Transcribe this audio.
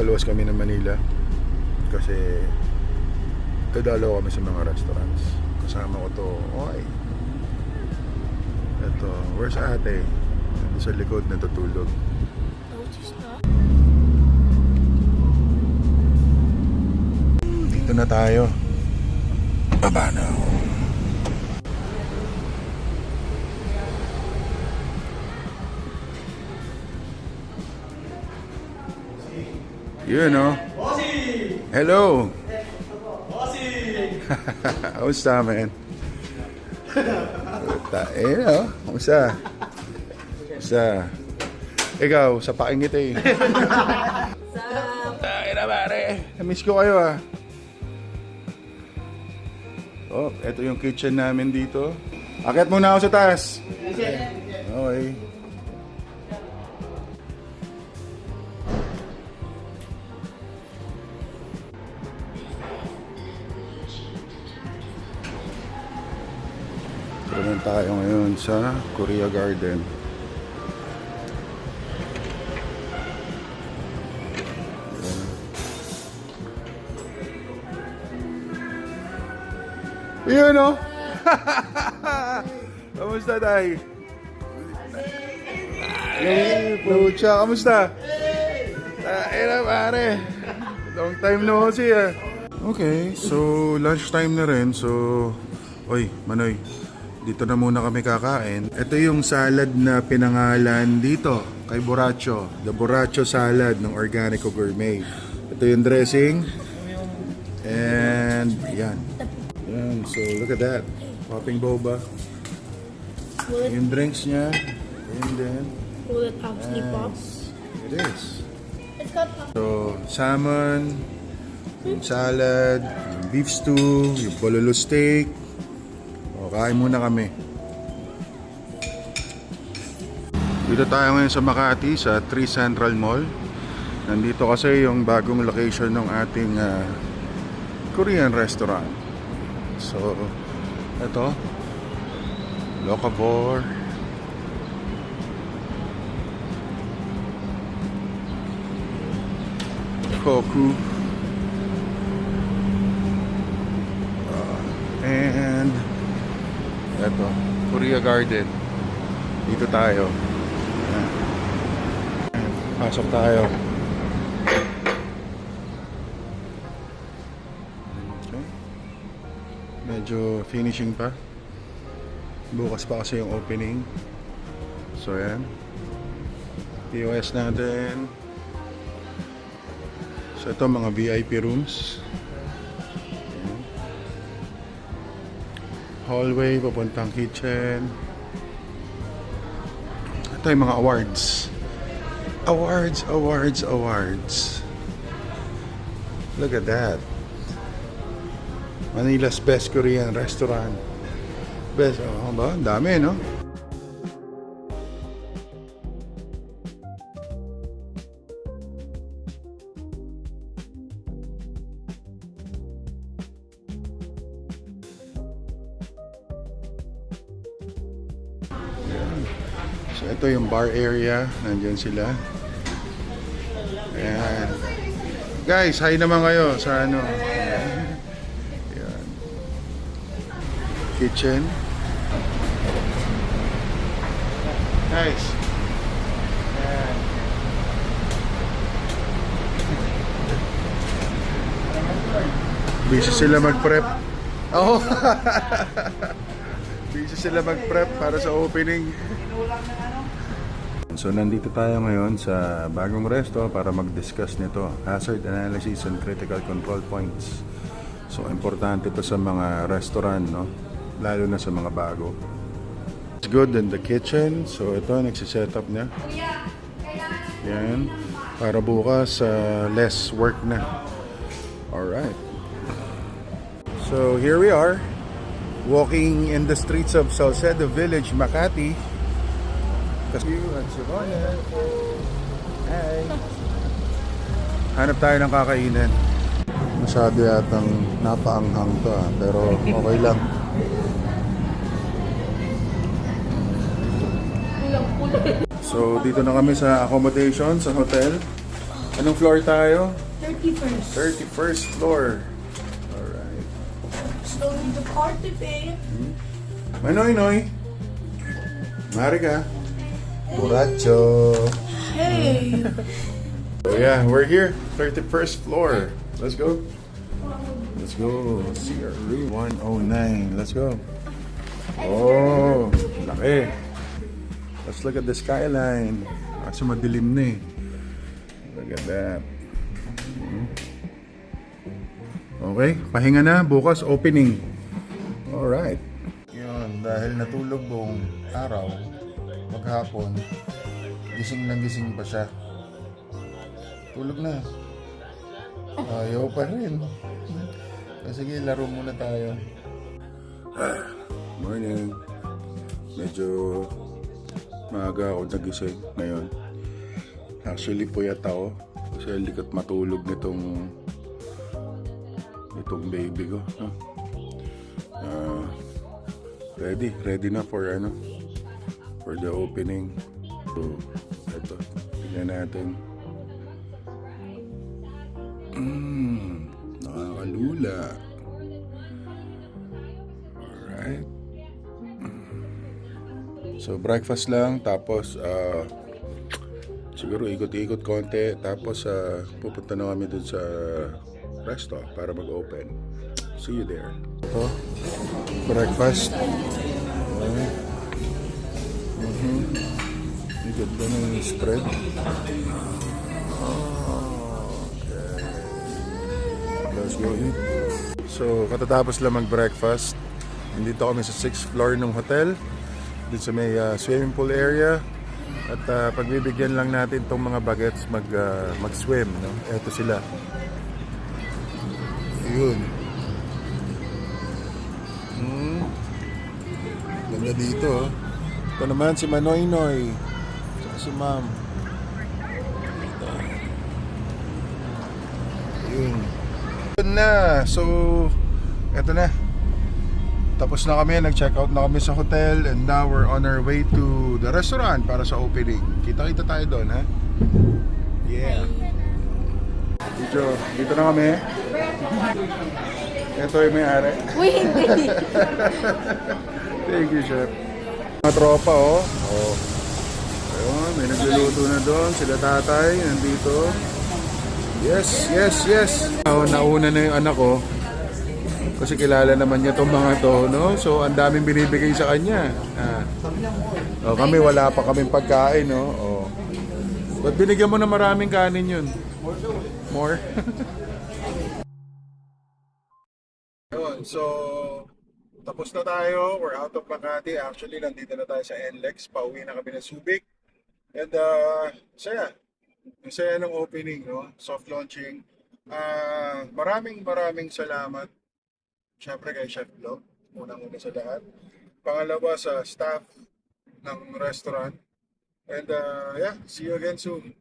paluwas kami ng Manila kasi dadalaw kami sa mga restaurants. Kasama ko to, okay. Ito, where's ate? Nandun sa likod, natutulog. Dito na tayo. Baba na ako. Yun, no? Hello! Kamusta, man? Kamusta? Kamusta? Ikaw, sa pakingit eh. Ay na, pare. Na-miss ko kayo, ah. Oh, eto yung kitchen namin dito. Akyat muna ako sa taas. Okay. Naman tayo ngayon sa Korea Garden. Yun, no? Kamusta, Tay? Pucha, kamusta? Na, pare. Long time no see, ah. Okay, so lunchtime na rin. So, oy, Manoy, dito na muna kami kakain. Ito yung salad na pinangalan dito kay Borracho. The Borracho salad ng Organico Gourmet. Ito yung dressing. And yan. Yan. So look at that. Popping boba. Yung drinks niya. And then Will it actually pop? it is. It's got pop. So salmon, yung salad, yung beef stew, yung bololo steak. Kain muna kami. Dito tayo ngayon sa Makati sa 3 Central Mall. Nandito kasi yung bagong location ng ating Korean restaurant. So, ito Locavor. Koku. And ito, Korea Garden. Dito tayo. Ayan. Pasok tayo. Okay. Medyo finishing pa. Bukas pa kasi yung opening. So ayan. POS natin. So ito mga VIP rooms. Hallway, papuntang kitchen. Ito yung mga awards. Awards. Look at that. Manila's best Korean restaurant. Best, ba? Ang dami, no? So ito yung bar area, nandiyan sila. Ayan. Guys, hi naman kayo sa ano. Ayan. Kitchen. Guys. Ayan. Busy sila mag-prep. Oh. Busy sila mag-prep para sa opening. So nandito tayo ngayon sa bagong resto para mag-discuss nito, hazard analysis and critical control points. So importante to sa mga restaurant, no? Lalo na sa mga bago. It's good in the kitchen. So ito, nagsiset up niya. Yan. Para bukas less work na. Alright. So here we are, walking in the streets of Salcedo Village, Makati. Kasi at Sivona. Hi. Hanap tayo ng kakainin. Masyado yatang napaanghang to, pero okay lang. So dito na kami sa accommodation sa hotel. Anong floor tayo? 31st. 31st floor. Alright. So the party pay. Manoy, Noy. Mari ka. Buracho. Hey. So yeah, we're here. 31st floor. Let's go. Let's go. See our room 109. Let's go. Oh, laki. Let's look at the skyline. Kasi madilim na eh. Look at that. Okay, pahinga na. Bukas opening. Alright. Yun, dahil natulog buong araw, maghapon, gising na gising pa siya. Tulog na. Ayaw pa rin. Sige, laro muna tayo. Morning. Medyo maaga ako nagising ngayon. Actually, puyat ako. Kasi likat matulog nitong baby ko. No? Ready na for the opening. So, ito. Tingnan natin. Nakakalula. Alright. So breakfast lang, tapos siguro ikot-ikot konti, tapos pupunta na kami dun sa resto para mag-open. See you there. Ito, breakfast. Ikot ko ng spread. Let's go eat. So, katatapos lang mag-breakfast. Nandito kami sa 6th floor ng hotel. Dito sa may swimming pool area. At pagbibigyan lang natin itong mga bagets mag-swim. No? Eto sila. Yun. Ganda dito. Oh. Ito naman si Manoy Noy. Saka si Ma'am. Yun. Na. So, eto na. Tapos na kami, nag-check out na kami sa hotel, and now we're on our way to the restaurant para sa opening. Kita-kita tayo doon, ha? Yeah. Dito na kami. Ito yung may-ari. Wait, hindi. Thank you, chef. Mga tropa, oh. Oh. Ayun, may nagluluto na doon. Sila tatay, nandito. Yes, yes, yes. Nauna na yung anak ko. Kasi kilala naman niya itong mga to, no? So, ang daming binibigay sa kanya. Oh, kami, wala pa kaming pagkain, no? Oh. Ba't binigyan mo na maraming kanin yun? More? Yun, so, tapos na tayo. We're out of Makati. Actually, nandito na tayo sa NLEX. Pauwi na kami ng Subic. And, saya. Yung saya ng opening, no? Soft launching. Maraming salamat. Siyempre kay Chef Flo, unang-una sa lahat. Pangalawa sa staff ng restaurant. And yeah, see you again soon.